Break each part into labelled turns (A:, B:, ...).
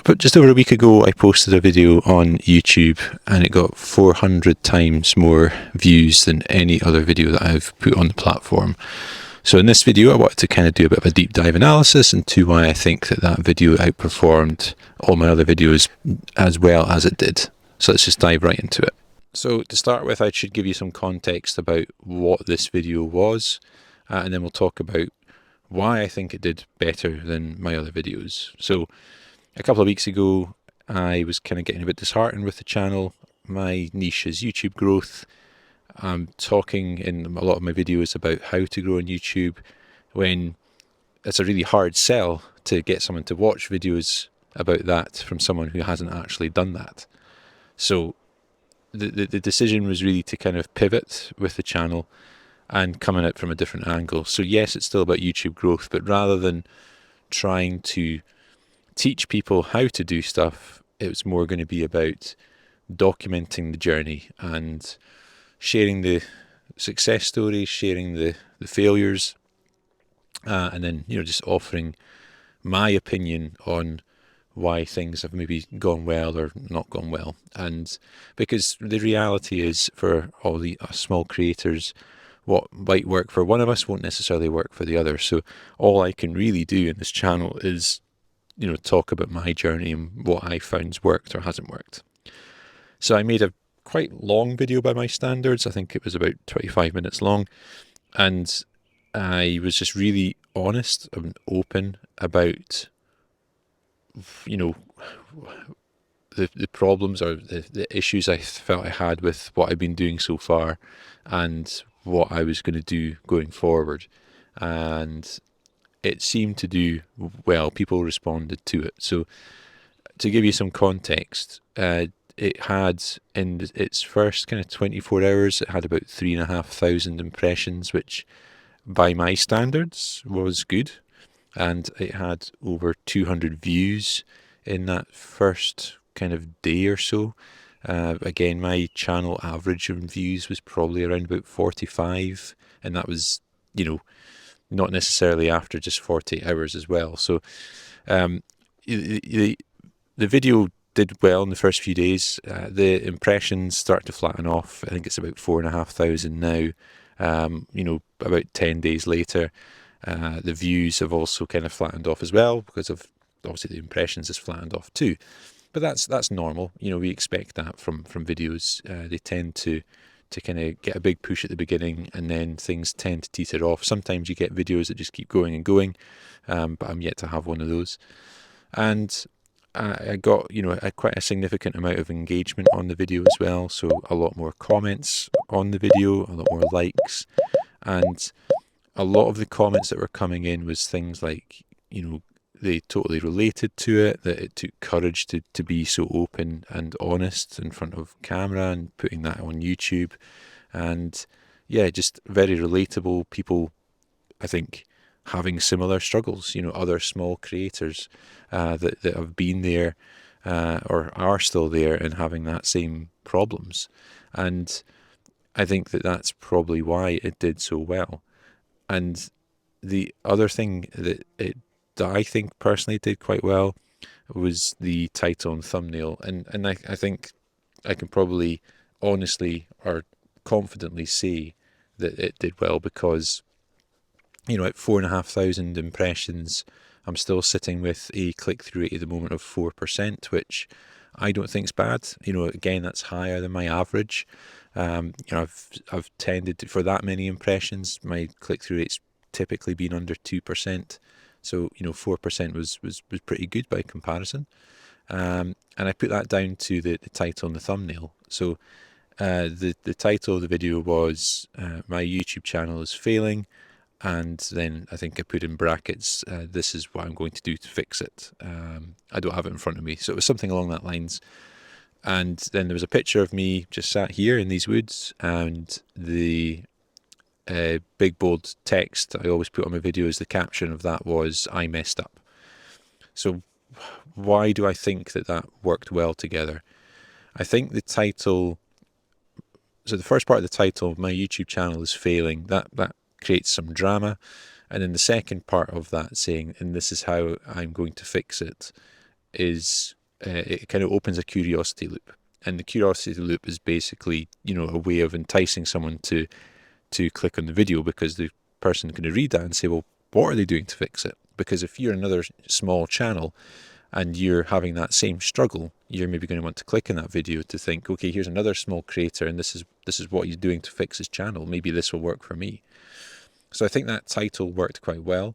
A: But just over a week ago, I posted a video on YouTube and it got 400 times more views than any other video that I've put on the platform. So in this video, I wanted to kind of do a bit of a deep dive analysis into why I think that that video outperformed all my other videos as well as it did. So let's just dive right into it. So to start with, I should give you some context about what this video was, and then we'll talk about why I think it did better than my other videos. So a couple of weeks ago, I was kind of getting a bit disheartened with the channel. My niche is YouTube growth. I'm talking in a lot of my videos about how to grow on YouTube when it's a really hard sell to get someone to watch videos about that from someone who hasn't actually done that. So the decision was really to kind of pivot with the channel and coming at it from a different angle. So yes, it's still about YouTube growth, but rather than trying to teach people how to do stuff, it was more going to be about documenting the journey and sharing the success stories, sharing the failures, and then just offering my opinion on why things have maybe gone well or not gone well. And because the reality is, for all the small creators, what might work for one of us won't necessarily work for the other. So all I can really do in this channel is talk about my journey and what I found's worked or hasn't worked. So I made a quite long video by my standards. I think it was about 25 minutes long, and I was just really honest and open about the problems or the issues I felt I had with what I've been doing so far and what I was going to do going forward. And it seemed to do well. People responded to it. So to give you some context, it had, in its first kind of 24 hours, it had about 3,500 impressions, which by my standards was good. And it had over 200 views in that first kind of day or so. Again, my channel average in views was probably around about 45, and that was, not necessarily after just 48 hours as well. So the video did well in the first few days. The impressions start to flatten off. I think it's about 4,500 now. About 10 days later, the views have also kind of flattened off as well, because of obviously the impressions has flattened off too. But that's normal. We expect that from videos. They tend to kind of get a big push at the beginning, and then things tend to teeter off. Sometimes you get videos that just keep going and going, but I'm yet to have one of those. And I got quite a significant amount of engagement on the video as well. So a lot more comments on the video, a lot more likes, and a lot of the comments that were coming in was things like, they totally related to it, that it took courage to be so open and honest in front of camera and putting that on YouTube. And yeah, just very relatable people, I think, having similar struggles, other small creators that have been there or are still there and having that same problems. And I think that that's probably why it did so well. And the other thing that I think personally did quite well was the title and thumbnail. And I think I can probably honestly or confidently say that it did well, because, at 4,500 impressions, I'm still sitting with a click-through rate at the moment of 4%, which I don't think is bad. Again, that's higher than my average. I've tended to, for that many impressions, my click-through rate's typically been under 2%. So 4% was pretty good by comparison. And I put that down to the title and the thumbnail. So the title of the video was "My YouTube channel is failing," and then I think I put in brackets, "This is what I'm going to do to fix it." I don't have it in front of me, so it was something along that lines. And then there was a picture of me just sat here in these woods, and the big bold text I always put on my videos, the caption of that was, "I messed up." So why do I think that worked well together? I think the title, so the first part of the title, "My YouTube channel is failing," that creates some drama. And then the second part of that saying, "and this is how I'm going to fix it," is it kind of opens a curiosity loop. And the curiosity loop is basically, a way of enticing someone to click on the video, because the person can read that and say, well, what are they doing to fix it? Because if you're another small channel and you're having that same struggle, you're maybe going to want to click on that video to think, okay, here's another small creator, and this is what he's doing to fix his channel. Maybe this will work for me. So I think that title worked quite well.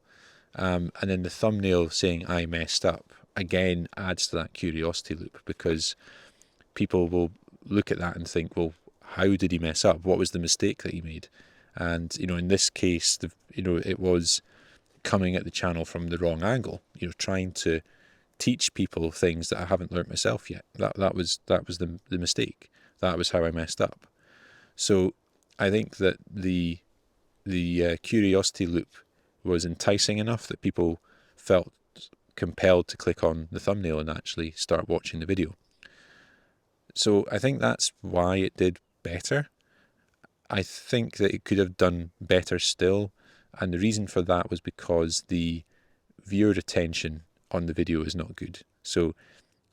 A: And then the thumbnail saying I messed up, again, adds to that curiosity loop, because people will look at that and think, well, how did he mess up? What was the mistake that he made? And, in this case, it was coming at the channel from the wrong angle, trying to teach people things that I haven't learnt myself yet. That was the mistake. That was how I messed up. So I think that the curiosity loop was enticing enough that people felt compelled to click on the thumbnail and actually start watching the video. So I think that's why it did better. I think that it could have done better still, and the reason for that was because the viewer retention on the video is not good. So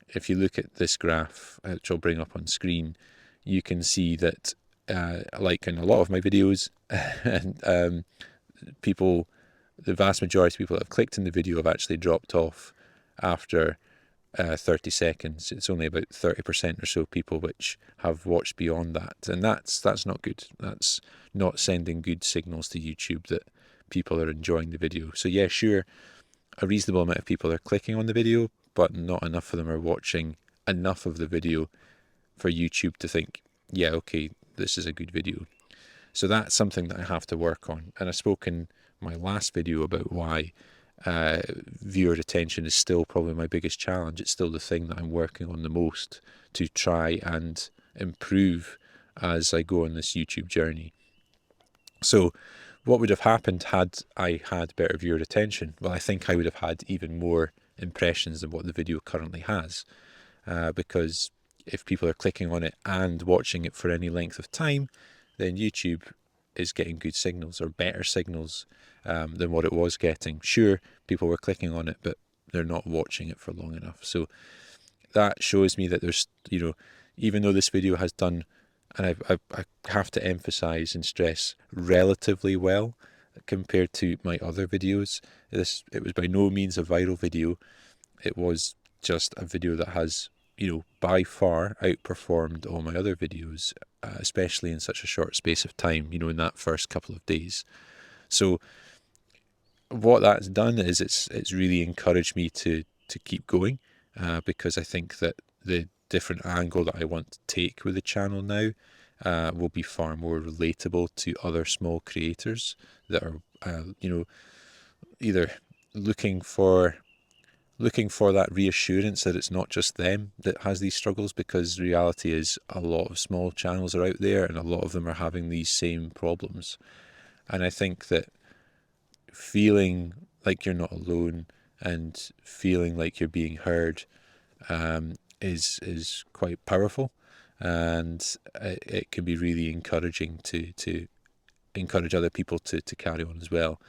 A: if you look at this graph, which I'll bring up on screen, you can see that like in a lot of my videos, and the vast majority of people that have clicked in the video have actually dropped off after 30 seconds. It's only about 30% or so people which have watched beyond that, and that's not good. That's not sending good signals to YouTube that people are enjoying the video. So yeah, sure, a reasonable amount of people are clicking on the video, but not enough of them are watching enough of the video for YouTube to think, yeah, okay, this is a good video. So that's something that I have to work on. And I spoke in my last video about why viewer retention is still probably my biggest challenge. It's still the thing that I'm working on the most to try and improve as I go on this YouTube journey. So what would have happened had I had better viewer retention? Well, I think I would have had even more impressions than what the video currently has, because if people are clicking on it and watching it for any length of time, then YouTube is getting good signals, or better signals than what it was getting. Sure, people were clicking on it, but they're not watching it for long enough. So that shows me that there's, even though this video has done, and I have to emphasize and stress, relatively well compared to my other videos. It was by no means a viral video. It was just a video that has, by far outperformed all my other videos, especially in such a short space of time, in that first couple of days. So what that's done is it's really encouraged me to keep going, because I think that the different angle that I want to take with the channel now will be far more relatable to other small creators that are, either looking for that reassurance that it's not just them that has these struggles, because the reality is a lot of small channels are out there and a lot of them are having these same problems. And I think that feeling like you're not alone and feeling like you're being heard is quite powerful, and it can be really encouraging to encourage other people to carry on as well.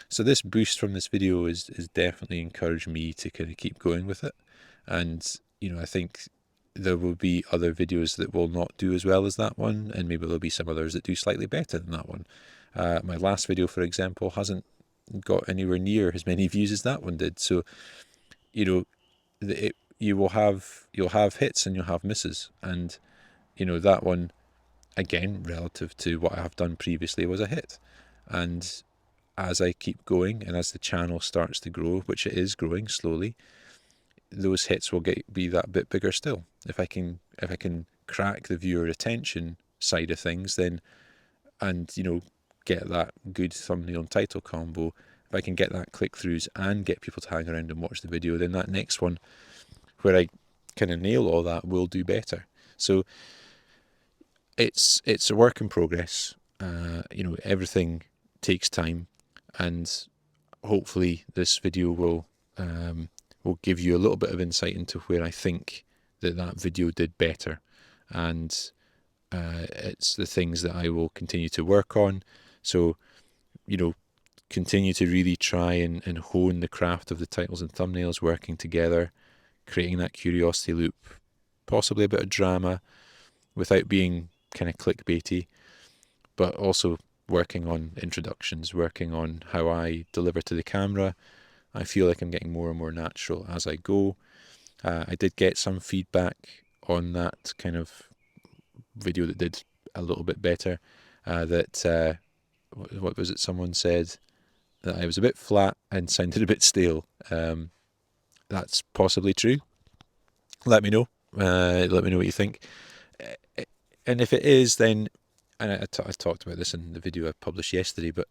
A: So this boost from this video is definitely encouraged me to kind of keep going with it. And, I think there will be other videos that will not do as well as that one, and maybe there'll be some others that do slightly better than that one. My last video, for example, hasn't got anywhere near as many views as that one did. So, you'll have hits and you'll have misses. And, that one, again, relative to what I have done previously, was a hit. And as I keep going and as the channel starts to grow, which it is growing slowly, those hits will be that bit bigger still. If I can crack the viewer retention side of things, then, and get that good thumbnail and title combo, if I can get that click-throughs and get people to hang around and watch the video, then that next one, where I kind of nail all that, will do better. So it's a work in progress. Everything takes time, and hopefully this video will give you a little bit of insight into where I think that video did better, and it's the things that I will continue to work on. So, continue to really try and hone the craft of the titles and thumbnails, working together, creating that curiosity loop, possibly a bit of drama without being kind of clickbaity, but also working on introductions, working on how I deliver to the camera. I feel like I'm getting more and more natural as I go. I did get some feedback on that kind of video that did a little bit better. What was it? Someone said that I was a bit flat and sounded a bit stale. That's possibly true. Let me know. Let me know what you think. And if it is, then, and I talked about this in the video I published yesterday, but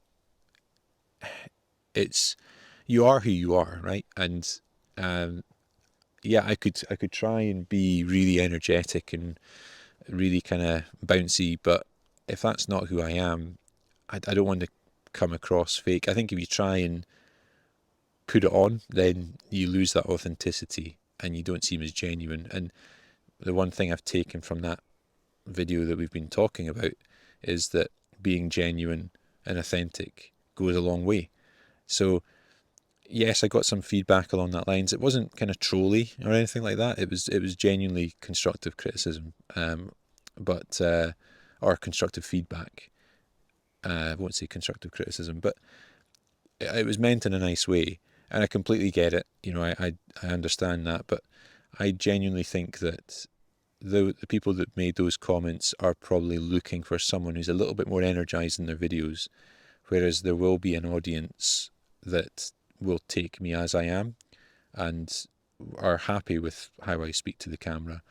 A: it's, you are who you are, right? And yeah, I could try and be really energetic and really kind of bouncy, but if that's not who I am, I don't want to come across fake. I think if you try and put it on, then you lose that authenticity and you don't seem as genuine. And the one thing I've taken from that video that we've been talking about is that being genuine and authentic goes a long way. So yes, I got some feedback along that lines. It wasn't kind of trolly or anything like that. It was genuinely constructive criticism, or constructive feedback. I won't say constructive criticism, but it was meant in a nice way, and I completely get it. You know, I understand that, but I genuinely think that the people that made those comments are probably looking for someone who's a little bit more energized in their videos, whereas there will be an audience that will take me as I am and are happy with how I speak to the camera.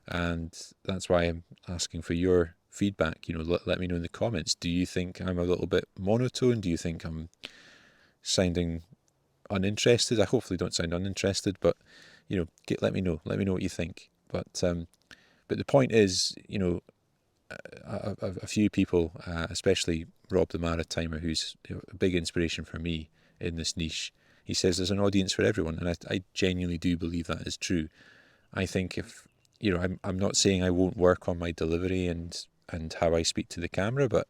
A: And that's why I'm asking for your feedback. You know, let me know in the comments. Do you think I'm a little bit monotone? Do you think I'm sounding uninterested? I hopefully don't sound uninterested, but you know, let me know what you think. But the point is, you know, a few people, especially Rob the Maritimer, who's, you know, a big inspiration for me in this niche, he says there's an audience for everyone, and I genuinely do believe that is true. I think if, you know, I'm not saying I won't work on my delivery and how I speak to the camera, but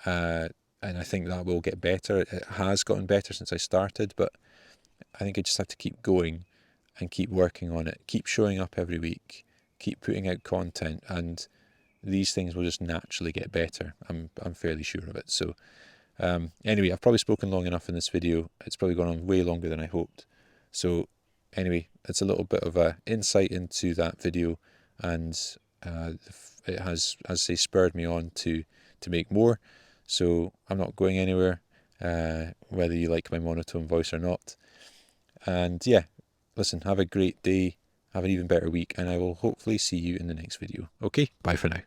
A: and I think that will get better. It has gotten better since I started, but I think I just have to keep going and keep working on it, keep showing up every week, keep putting out content, and these things will just naturally get better. I'm fairly sure of it. So anyway, I've probably spoken long enough in this video. It's probably gone on way longer than I hoped. So anyway, it's a little bit of a insight into that video, and it has, as I say, spurred me on to make more. So I'm not going anywhere, whether you like my monotone voice or not. And yeah, listen, have a great day, have an even better week, and I will hopefully see you in the next video. Okay, bye for now.